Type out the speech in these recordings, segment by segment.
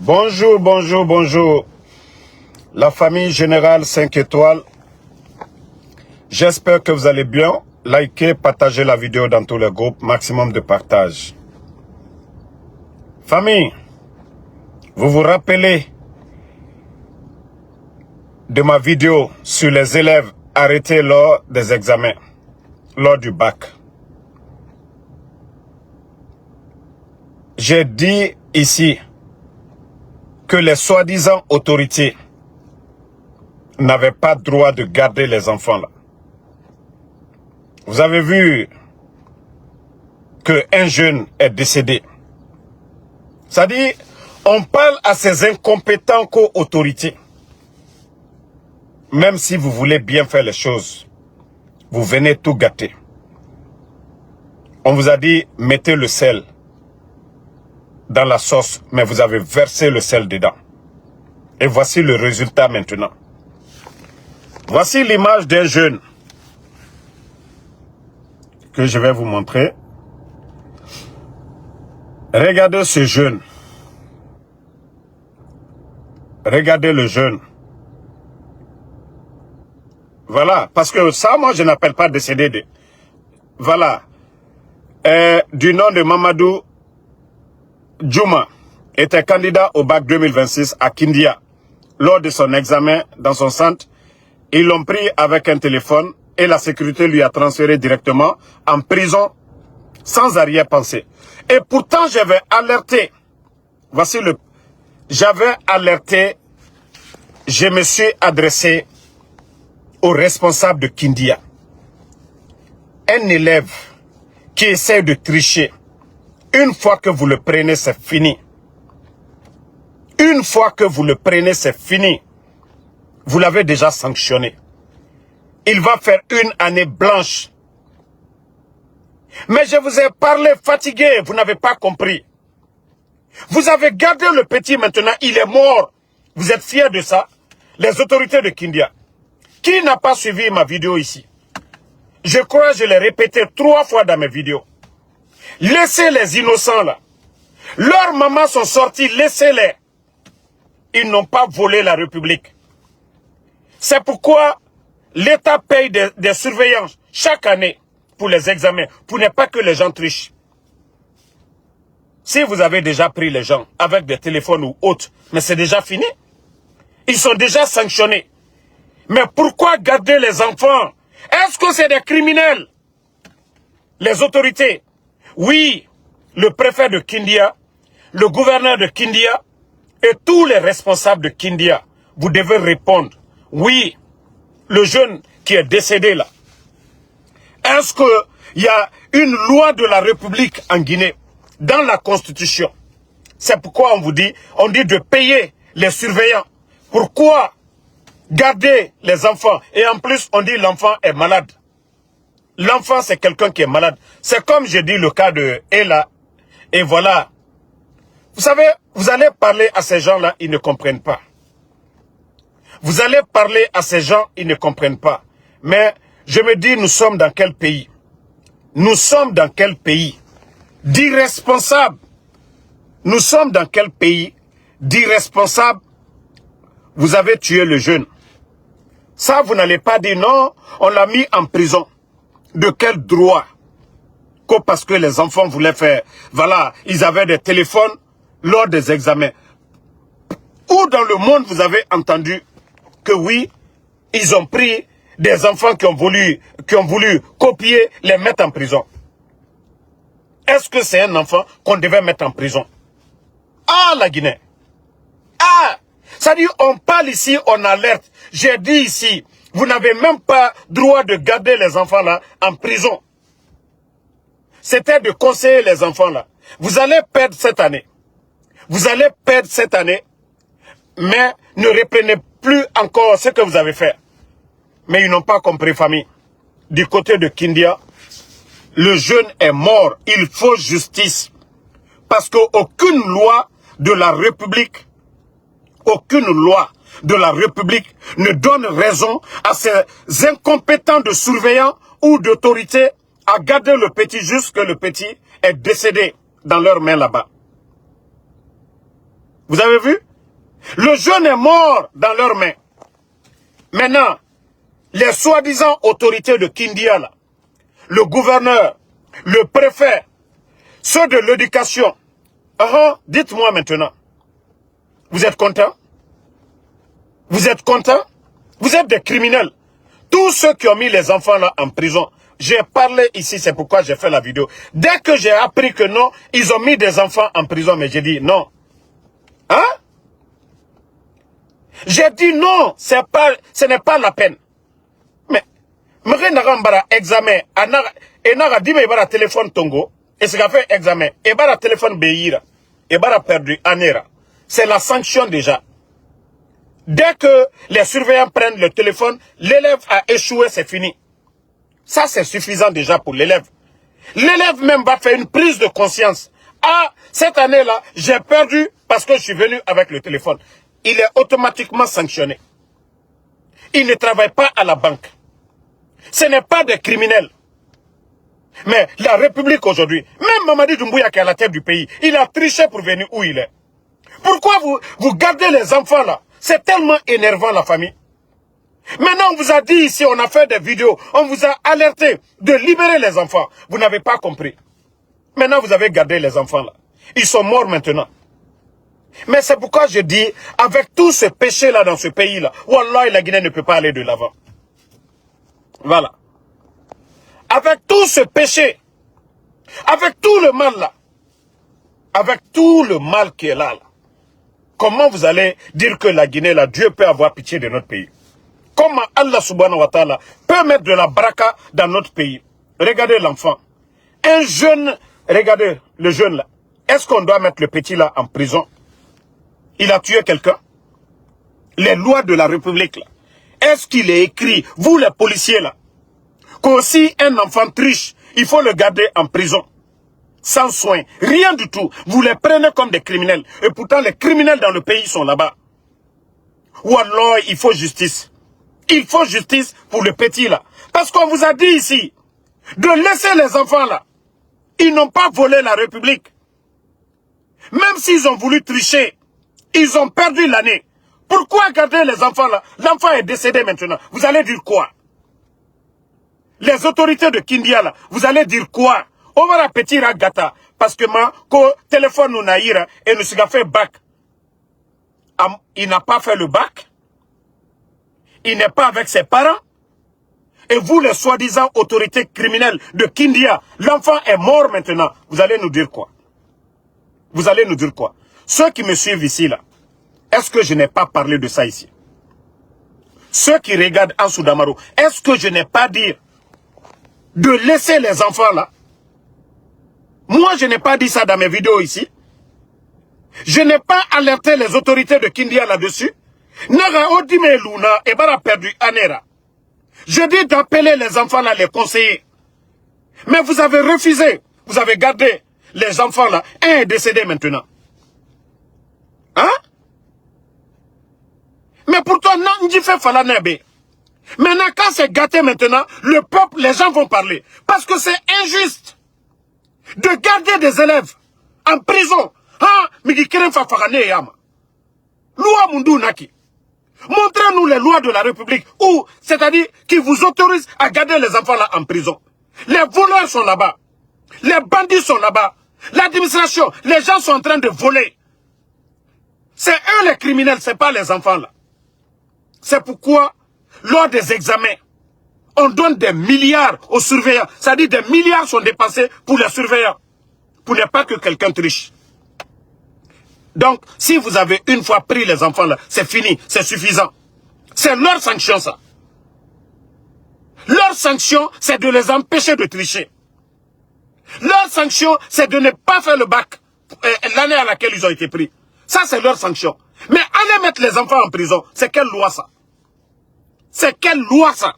Bonjour, bonjour, bonjour. La famille Générale 5 étoiles. J'espère que vous allez bien. Likez, partagez la vidéo dans tous les groupes. Maximum de partage. Famille, vous vous rappelez de ma vidéo sur les élèves arrêtés lors des examens, lors du bac. J'ai dit ici que les soi-disant autorités n'avaient pas droit de garder les enfants là. Vous avez vu qu'un jeune est décédé. C'est-à-dire, on parle à ces incompétents co-autorités. Même si vous voulez bien faire les choses, vous venez tout gâter. On vous a dit, mettez le sel dans la sauce, mais vous avez versé le sel dedans. Et voici le résultat maintenant. Voici l'image d'un jeune que je vais vous montrer. Regardez ce jeune. Regardez le jeune. Voilà, parce que ça, moi, je n'appelle pas décédé. Voilà. Du nom de Mamadou Djouma, était candidat au bac 2026 à Kindia. Lors de son examen dans son centre, ils l'ont pris avec un téléphone et la sécurité lui a transféré directement en prison sans arrière-pensée. Et pourtant, j'avais alerté. Voici le... J'avais alerté, je me suis adressé au responsable de Kindia. Un élève qui essaie de tricher, une fois que vous le prenez, c'est fini. Une fois que vous le prenez, c'est fini. Vous l'avez déjà sanctionné. Il va faire une année blanche. Mais je vous ai parlé fatigué, vous n'avez pas compris. Vous avez gardé le petit maintenant, il est mort. Vous êtes fiers de ça? Les autorités de Kindia. Qui n'a pas suivi ma vidéo ici? Je crois que je l'ai répété 3 fois dans mes vidéos. Laissez les innocents là. Leurs mamans sont sorties, laissez-les. Ils n'ont pas volé la République. C'est pourquoi l'État paye des surveillants chaque année pour les examens, pour ne pas que les gens trichent. Si vous avez déjà pris les gens avec des téléphones ou autres, mais c'est déjà fini. Ils sont déjà sanctionnés. Mais pourquoi garder les enfants? Est-ce que c'est des criminels? Les autorités. Oui, le préfet de Kindia, le gouverneur de Kindia et tous les responsables de Kindia, vous devez répondre. Oui, le jeune qui est décédé là. Est-ce qu'il y a une loi de la République en Guinée, dans la Constitution? C'est pourquoi on dit de payer les surveillants. Pourquoi garder les enfants? Et en plus, on dit l'enfant est malade. L'enfant, c'est quelqu'un qui est malade. C'est comme je dis le cas de Ella. Et voilà. Vous savez, vous allez parler à ces gens-là, ils ne comprennent pas. Vous allez parler à ces gens, ils ne comprennent pas. Mais je me dis, nous sommes dans quel pays? Nous sommes dans quel pays? D'irresponsables. Nous sommes dans quel pays? D'irresponsables. Vous avez tué le jeune. Ça, vous n'allez pas dire non, on l'a mis en prison. De quel droit? Parce que les enfants voulaient faire... Voilà, ils avaient des téléphones lors des examens. Où dans le monde vous avez entendu que oui, ils ont pris des enfants qui ont voulu copier, les mettre en prison? Est-ce que c'est un enfant qu'on devait mettre en prison? Ah, la Guinée! Ah! Ça dit, on parle ici, on alerte. J'ai dit ici, vous n'avez même pas droit de garder les enfants là en prison. C'était de conseiller les enfants là. Vous allez perdre cette année. Vous allez perdre cette année, mais ne reprenez plus encore ce que vous avez fait. Mais ils n'ont pas compris, famille. Du côté de Kindia, le jeune est mort. Il faut justice. Parce qu'aucune loi de la République, aucune loi de la République ne donne raison à ces incompétents de surveillants ou d'autorités à garder le petit jusque le petit est décédé dans leurs mains là-bas. Vous avez vu? Le jeune est mort dans leurs mains. Maintenant, les soi-disant autorités de Kindia, là, le gouverneur, le préfet, ceux de l'éducation, dites-moi maintenant, vous êtes contents? Vous êtes contents? Vous êtes des criminels. Tous ceux qui ont mis les enfants là en prison, j'ai parlé ici, c'est pourquoi j'ai fait la vidéo. Dès que j'ai appris que non, ils ont mis des enfants en prison, mais j'ai dit non. Hein? J'ai dit non, ce n'est pas la peine. Mais, je examen, et n'a dit, mais il téléphone Tongo, et ce qu'a fait examen, et il téléphone Beira, et il perdu Anera. C'est la sanction déjà. Dès que les surveillants prennent le téléphone, l'élève a échoué, c'est fini. Ça, c'est suffisant déjà pour l'élève. L'élève même va faire une prise de conscience. Ah, cette année-là, j'ai perdu parce que je suis venu avec le téléphone. Il est automatiquement sanctionné. Il ne travaille pas à la banque. Ce n'est pas des criminels. Mais la République aujourd'hui, même Mamadi Doumbouya qui est à la tête du pays, il a triché pour venir où il est. Pourquoi vous gardez les enfants là? C'est tellement énervant la famille. Maintenant on vous a dit ici, on a fait des vidéos, on vous a alerté de libérer les enfants. Vous n'avez pas compris. Maintenant vous avez gardé les enfants là. Ils sont morts maintenant. Mais c'est pourquoi je dis, avec tout ce péché là dans ce pays là, Wallah, la Guinée ne peut pas aller de l'avant. Voilà. Avec tout ce péché, avec tout le mal là, avec tout le mal qui est là, comment vous allez dire que la Guinée là, Dieu peut avoir pitié de notre pays? Comment Allah subhanahu wa ta'ala peut mettre de la braka dans notre pays? Regardez l'enfant. Un jeune, regardez le jeune là. Est-ce qu'on doit mettre le petit là en prison? Il a tué quelqu'un? Les lois de la République là. Est-ce qu'il est écrit, vous les policiers là, qu'aussi un enfant triche, il faut le garder en prison? Sans soin, rien du tout. Vous les prenez comme des criminels. Et pourtant les criminels dans le pays sont là-bas. Wallah, il faut justice. Il faut justice pour le petit là. Parce qu'on vous a dit ici, de laisser les enfants là. Ils n'ont pas volé la République. Même s'ils ont voulu tricher, ils ont perdu l'année. Pourquoi garder les enfants là? L'enfant est décédé maintenant. Vous allez dire quoi? Les autorités de Kindia là, vous allez dire quoi? On va petit gata parce que ma téléphone nous naïra et nous s'est fait bac. Il n'a pas fait le bac. Il n'est pas avec ses parents. Et vous, les soi-disant autorités criminelles de Kindia, l'enfant est mort maintenant. Vous allez nous dire quoi? Vous allez nous dire quoi? Ceux qui me suivent ici là, est-ce que je n'ai pas parlé de ça ici? Ceux qui regardent en Soudamaro, est-ce que je n'ai pas dit de laisser les enfants là? Moi, je n'ai pas dit ça dans mes vidéos ici. Je n'ai pas alerté les autorités de Kindia là-dessus. Naga Odime Luna et Bara perdu Anera. Je dis d'appeler les enfants là, les conseillers. Mais vous avez refusé. Vous avez gardé les enfants là. Un est décédé maintenant. Hein? Mais pourtant, non, n'y fait fala nebe. Maintenant, quand c'est gâté maintenant, le peuple, les gens vont parler. Parce que c'est injuste de garder des élèves en prison. Montrez-nous les lois de la République, où, c'est-à-dire, qui vous autorisent à garder les enfants là en prison. Les voleurs sont là-bas. Les bandits sont là-bas. L'administration, les gens sont en train de voler. C'est eux les criminels, c'est pas les enfants là. C'est pourquoi, lors des examens, on donne des milliards aux surveillants. C'est-à-dire des milliards sont dépensés pour les surveillants. Pour ne pas que quelqu'un triche. Donc, si vous avez une fois pris les enfants là, c'est fini, c'est suffisant. C'est leur sanction ça. Leur sanction, c'est de les empêcher de tricher. Leur sanction, c'est de ne pas faire le bac l'année à laquelle ils ont été pris. Ça, c'est leur sanction. Mais aller mettre les enfants en prison, c'est quelle loi ça? C'est quelle loi ça?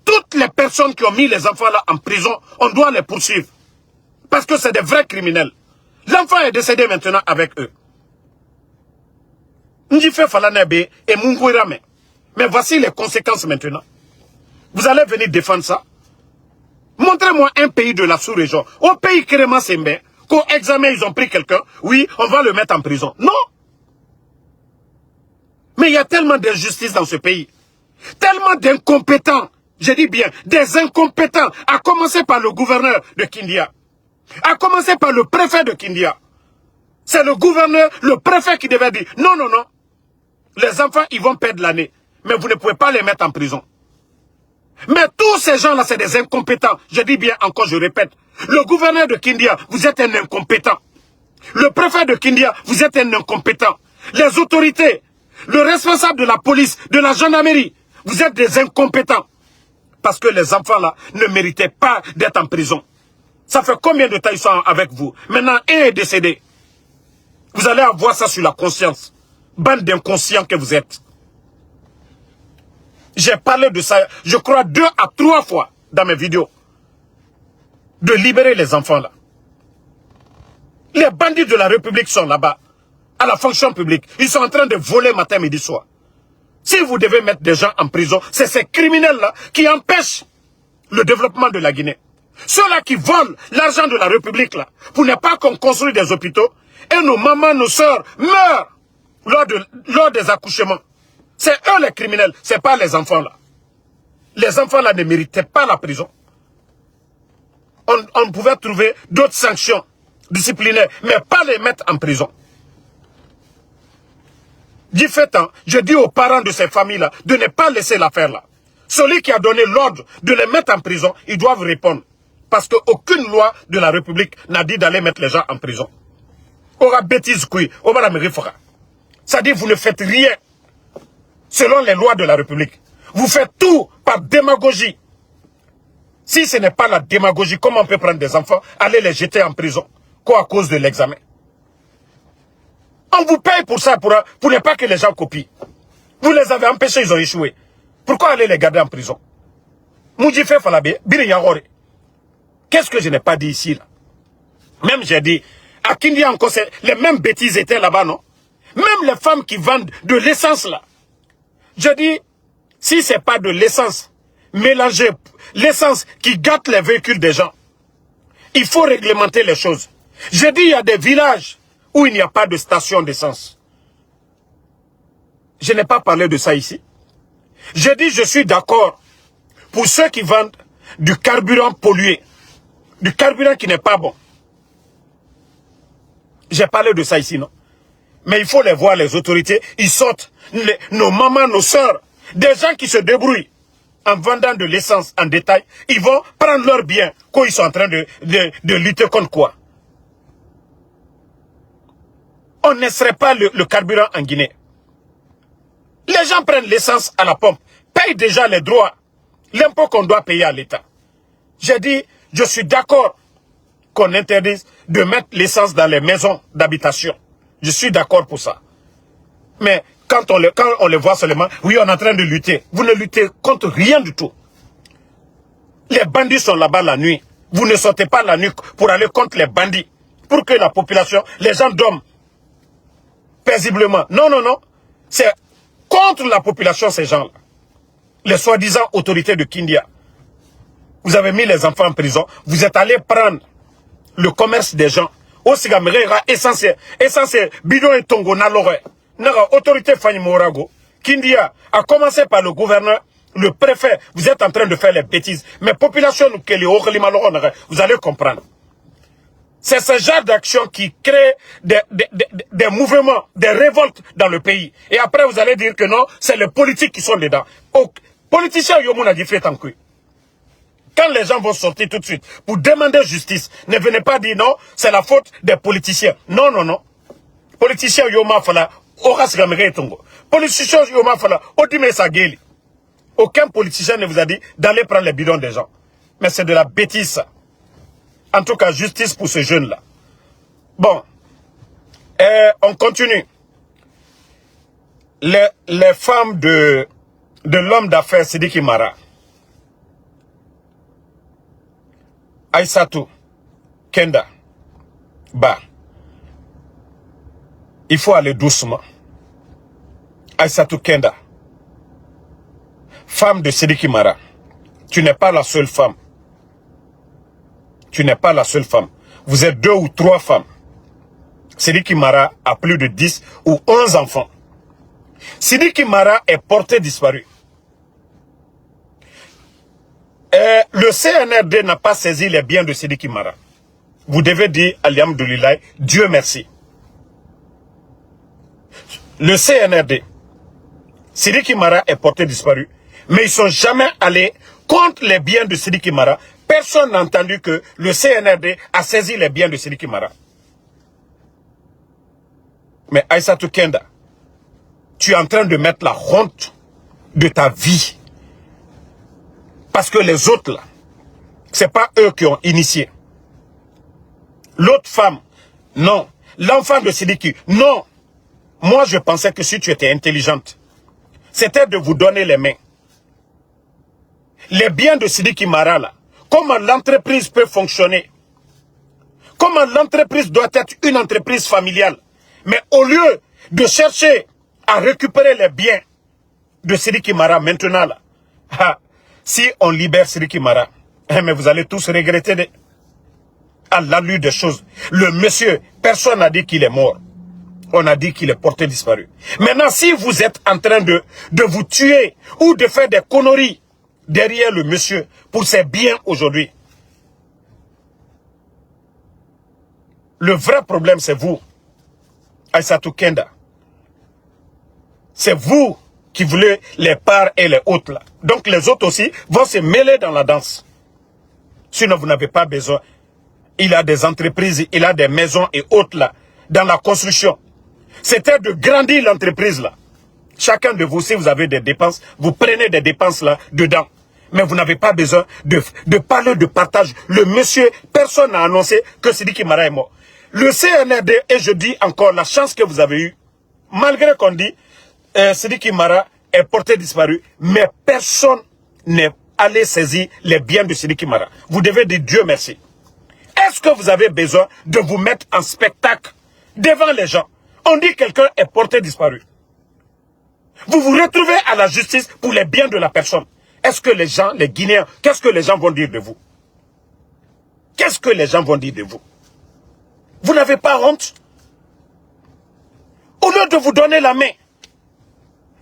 Toutes les personnes qui ont mis les enfants là en prison, on doit les poursuivre. Parce que c'est des vrais criminels. L'enfant est décédé maintenant avec eux. Ndife Falanebe et Mungouirame. Mais voici les conséquences maintenant. Vous allez venir défendre ça? Montrez-moi un pays de la sous-région. Au pays Kéréma Sembe, qu'au examen, ils ont pris quelqu'un, oui, on va le mettre en prison. Non. Mais il y a tellement d'injustice dans ce pays. Tellement d'incompétents. Je dis bien, des incompétents. À commencer par le gouverneur de Kindia. À commencer par le préfet de Kindia. C'est le gouverneur, le préfet qui devait dire, non, non, non. Les enfants, ils vont perdre l'année. Mais vous ne pouvez pas les mettre en prison. Mais tous ces gens-là, c'est des incompétents. Je dis bien encore, je répète. Le gouverneur de Kindia, vous êtes un incompétent. Le préfet de Kindia, vous êtes un incompétent. Les autorités, le responsable de la police, de la gendarmerie, vous êtes des incompétents. Parce que les enfants-là ne méritaient pas d'être en prison. Ça fait combien de temps ils sont avec vous? Maintenant, un est décédé. Vous allez avoir ça sur la conscience. Bande d'inconscients que vous êtes. J'ai parlé de ça, je crois, 2 à 3 fois dans mes vidéos. De libérer les enfants là. Les bandits de la République sont là-bas, à la fonction publique. Ils sont en train de voler matin, midi, soir. Si vous devez mettre des gens en prison, c'est ces criminels-là qui empêchent le développement de la Guinée. Ceux-là qui volent l'argent de la République là, pour ne pas qu'on construise des hôpitaux, et nos mamans, nos soeurs meurent lors des accouchements. C'est eux les criminels, c'est pas les enfants là. Les enfants là ne méritaient pas la prison. On pouvait trouver d'autres sanctions disciplinaires, mais pas les mettre en prison. Du fait, je dis aux parents de ces familles-là de ne pas laisser l'affaire là. Celui qui a donné l'ordre de les mettre en prison, ils doivent répondre. Parce qu'aucune loi de la République n'a dit d'aller mettre les gens en prison. Aura bêtise kui, aura la mairie fera. C'est-à-dire vous ne faites rien selon les lois de la République. Vous faites tout par démagogie. Si ce n'est pas la démagogie, comment on peut prendre des enfants, aller les jeter en prison? Quoi, à cause de l'examen? On vous paye pour ça, pour ne pas que les gens copient. Vous les avez empêchés, ils ont échoué. Pourquoi aller les garder en prison? Moudjifé Falabé, Biriyahore. Qu'est-ce que je n'ai pas dit ici, là? Même j'ai dit, à Kindia encore, les mêmes bêtises étaient là-bas, non? Même les femmes qui vendent de l'essence, là. Je dis, si ce n'est pas de l'essence, mélanger l'essence qui gâte les véhicules des gens, il faut réglementer les choses. Je dis, il y a des villages où il n'y a pas de station d'essence. Je n'ai pas parlé de ça ici. Je dis, je suis d'accord pour ceux qui vendent du carburant pollué, du carburant qui n'est pas bon. J'ai parlé de ça ici, non? Mais il faut les voir, les autorités, ils sortent, nos mamans, nos soeurs, des gens qui se débrouillent en vendant de l'essence en détail, ils vont prendre leurs biens, quand ils sont en train de lutter contre quoi? On ne serait pas le carburant en Guinée. Les gens prennent l'essence à la pompe, payent déjà les droits, l'impôt qu'on doit payer à l'État. J'ai dit, je suis d'accord qu'on interdise de mettre l'essence dans les maisons d'habitation. Je suis d'accord pour ça. Mais quand on les voit seulement, oui, on est en train de lutter. Vous ne luttez contre rien du tout. Les bandits sont là-bas la nuit. Vous ne sortez pas la nuit pour aller contre les bandits. Pour que la population, les gens dorment paisiblement. Non, non, non. C'est contre la population, ces gens-là. Les soi-disant autorités de Kindia. Vous avez mis les enfants en prison. Vous êtes allés prendre le commerce des gens. Aussi essentiel bidon et tongo na l'oreille. Naga autorité Fanny Morago, Kindia a commencé par le gouverneur, le préfet. Vous êtes en train de faire les bêtises. Mais population vous allez comprendre. C'est ce genre d'action qui crée des mouvements, des révoltes dans le pays. Et après vous allez dire que non, c'est les politiques qui sont dedans. Politiciens yomouna dit fait en couille. Quand les gens vont sortir tout de suite pour demander justice, ne venez pas dire non, c'est la faute des politiciens. Non, non, non. Politiciens yoma fala, oras gamere tongo. Politiciens yoma fala, odime sageli. Aucun politicien ne vous a dit d'aller prendre les bidons des gens. Mais c'est de la bêtise ça. En tout cas, justice pour ce jeune-là. Bon. On continue. Les femmes de l'homme d'affaires Sidiki Mara. Aïssatou, Kenda, Ba. Il faut aller doucement. Aïssatou Kenda, femme de Sidiki Mara, tu n'es pas la seule femme. Tu n'es pas la seule femme. vous êtes 2 ou 3 femmes. Sidiki Mara a plus de 10 ou 11 enfants. Sidiki Mara est porté disparu. Le CNRD n'a pas saisi les biens de Sidiki Mara. Vous devez dire, alhamdoulilah, Dieu merci. Le CNRD, Sidiki Mara est porté disparu, mais ils ne sont jamais allés contre les biens de Sidiki Mara. Personne n'a entendu que le CNRD a saisi les biens de Sidiki Mara. Mais Aïssatou Kenda, tu es en train de mettre la honte de ta vie. Parce que les autres là, ce n'est pas eux qui ont initié. L'autre femme, non. L'enfant de Sidiki, non. Moi, je pensais que si tu étais intelligente, c'était de vous donner les mains. Les biens de Sidiki Mara là, comment l'entreprise peut fonctionner? Comment l'entreprise doit être une entreprise familiale? Mais au lieu de chercher à récupérer les biens de Sidiki Mara maintenant là, si on libère Sidiki Mara, mais vous allez tous regretter à l'allure des choses. Le monsieur, personne n'a dit qu'il est mort. On a dit qu'il est porté disparu. Maintenant, si vous êtes en train de vous tuer ou de faire des conneries derrière le monsieur pour ses biens aujourd'hui, le vrai problème c'est vous, Aïssatou Kenda. C'est vous qui voulez les parts et les autres là. Donc les autres aussi vont se mêler dans la danse. Sinon vous n'avez pas besoin. Il a des entreprises, il a des maisons et autres là, dans la construction. C'était de grandir l'entreprise là. Chacun de vous, si vous avez des dépenses, vous prenez des dépenses là dedans. Mais vous n'avez pas besoin de parler de partage. Le monsieur, personne n'a annoncé que Sidiki Mara est mort. Le CNRD, et je dis encore la chance que vous avez eue, malgré qu'on dit Sidiki Mara est porté disparu, mais personne n'est allé saisir les biens de Sidiki Mara. Vous devez dire Dieu merci. Est-ce que vous avez besoin de vous mettre en spectacle devant les gens? On dit quelqu'un est porté disparu. Vous vous retrouvez à la justice pour les biens de la personne. Est-ce que les gens, les Guinéens, qu'est-ce que les gens vont dire de vous? Qu'est-ce que les gens vont dire de vous? Vous n'avez pas honte? Au lieu de vous donner la main,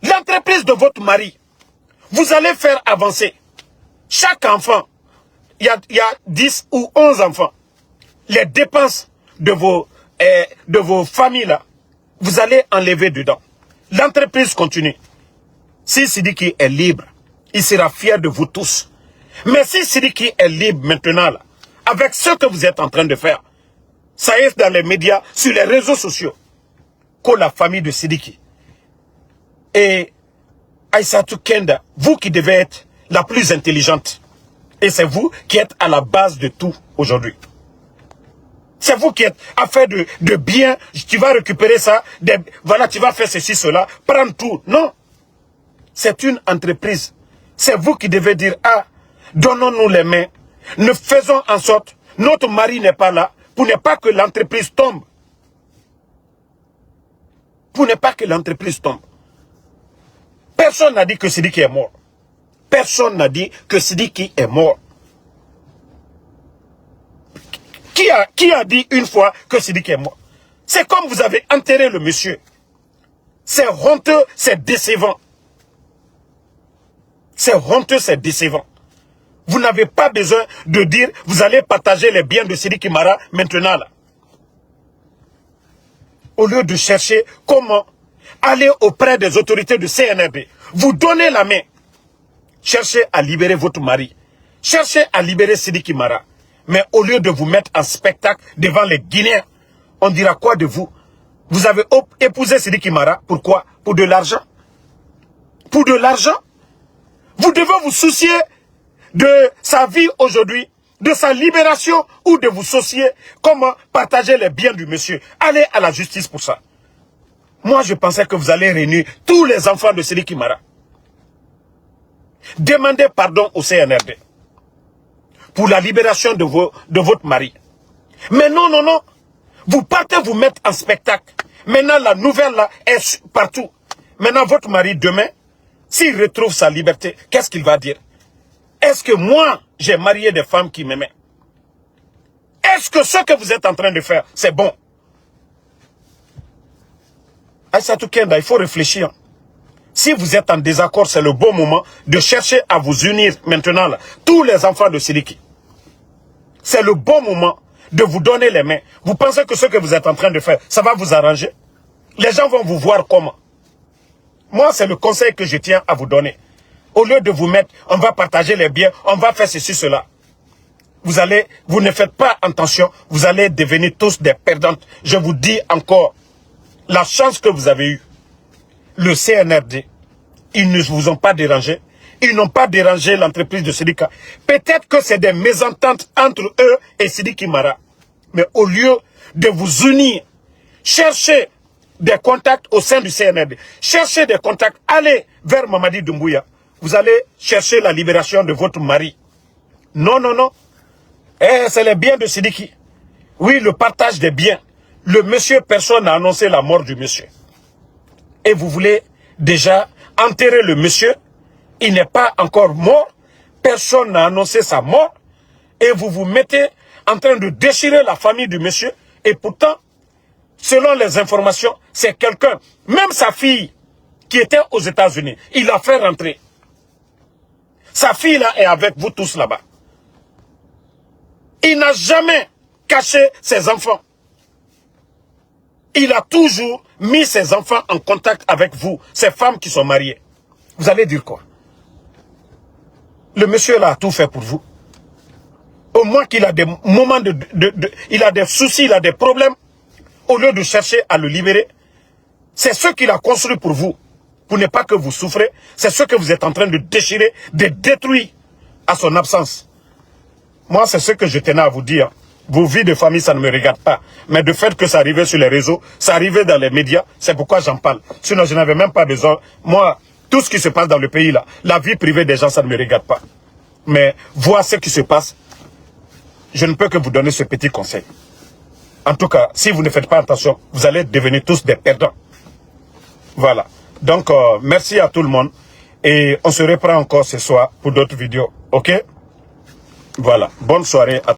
l'entreprise de votre mari, vous allez faire avancer. Chaque enfant, il y a 10 ou 11 enfants. Les dépenses de vos familles là, vous allez enlever dedans. L'entreprise continue. Si Sidiki est libre, il sera fier de vous tous. Mais si Sidiki est libre maintenant là, avec ce que vous êtes en train de faire, ça est dans les médias, sur les réseaux sociaux, que la famille de Sidiki et Aïssatou Kenda, vous qui devez être la plus intelligente, et c'est vous qui êtes à la base de tout aujourd'hui. C'est vous qui êtes à faire de bien, tu vas récupérer ça, voilà, tu vas faire ceci, cela, prendre tout. Non. C'est une entreprise. C'est vous qui devez dire, ah, donnons-nous les mains, ne faisons en sorte, notre mari n'est pas là, pour ne pas que l'entreprise tombe. Pour ne pas que l'entreprise tombe. Personne n'a dit que Sidiki est mort. Personne n'a dit que Sidiki est mort. Qui a dit une fois que Sidiki est mort? C'est comme vous avez enterré le monsieur. C'est honteux, c'est décevant. C'est honteux, c'est décevant. Vous n'avez pas besoin de dire, vous allez partager les biens de Sidiki Mara maintenant là. Au lieu de chercher comment aller auprès des autorités du CNRD, vous donnez la main. Cherchez à libérer votre mari. Cherchez à libérer Sidiki Mara. Mais au lieu de vous mettre en spectacle devant les Guinéens, on dira quoi de vous? Vous avez épousé Sidiki Mara. Pourquoi? Pour de l'argent. Pour de l'argent. Vous devez vous soucier de sa vie aujourd'hui, de sa libération, ou de vous soucier comment partager les biens du monsieur. Allez à la justice pour ça. Moi, je pensais que vous allez réunir tous les enfants de Sidiki Mara. Demandez pardon au CNRD pour la libération de votre mari. Mais non, non, non. Vous partez vous mettre en spectacle. Maintenant, la nouvelle là est partout. Maintenant, votre mari, demain, s'il retrouve sa liberté, qu'est-ce qu'il va dire? Est-ce que moi, j'ai marié des femmes qui m'aimaient? Est-ce que ce que vous êtes en train de faire, c'est bon? Aïssatou Kenda, il faut réfléchir. Si vous êtes en désaccord, c'est le bon moment de chercher à vous unir maintenant, là, tous les enfants de Sidiki. C'est le bon moment de vous donner les mains. Vous pensez que ce que vous êtes en train de faire, ça va vous arranger? Les gens vont vous voir comment? Moi, c'est le conseil que je tiens à vous donner. Au lieu de vous mettre, on va partager les biens, on va faire ceci, cela. Vous ne faites pas attention, vous allez devenir tous des perdantes. Je vous dis encore, la chance que vous avez eue, le CNRD, ils ne vous ont pas dérangé. Ils n'ont pas dérangé l'entreprise de Sidika. Peut-être que c'est des mésententes entre eux et Sidiki Mara. Mais au lieu de vous unir, cherchez des contacts au sein du CNRD. Cherchez des contacts. Allez vers Mamadi Doumbouya. Vous allez chercher la libération de votre mari. Non, non, non. C'est les biens de Sidiki. Oui, le partage des biens. Le monsieur, personne n'a annoncé la mort du monsieur. Et vous voulez déjà enterrer le monsieur. Il n'est pas encore mort. Personne n'a annoncé sa mort. Et vous vous mettez en train de déchirer la famille du monsieur. Et pourtant, selon les informations, c'est quelqu'un, même sa fille, qui était aux États-Unis, il l'a fait rentrer. Sa fille là est avec vous tous là-bas. Il n'a jamais caché ses enfants. Il a toujours mis ses enfants en contact avec vous, ces femmes qui sont mariées. Vous allez dire quoi? Le monsieur là a tout fait pour vous. Au moins qu'il a des moments il a des soucis, il a des problèmes. Au lieu de chercher à le libérer, c'est ce qu'il a construit pour vous. Pour ne pas que vous souffrez, c'est ce que vous êtes en train de déchirer, de détruire à son absence. Moi, c'est ce que je tenais à vous dire. Vos vies de famille, ça ne me regarde pas. Mais de fait que ça arrivait sur les réseaux, ça arrivait dans les médias, c'est pourquoi j'en parle. Sinon, je n'avais même pas besoin. Moi, tout ce qui se passe dans le pays, là, la vie privée des gens, ça ne me regarde pas. Mais voir ce qui se passe, je ne peux que vous donner ce petit conseil. En tout cas, si vous ne faites pas attention, vous allez devenir tous des perdants. Voilà. Donc, merci à tout le monde. Et on se reprend encore ce soir pour d'autres vidéos. OK? Voilà. Bonne soirée à tous.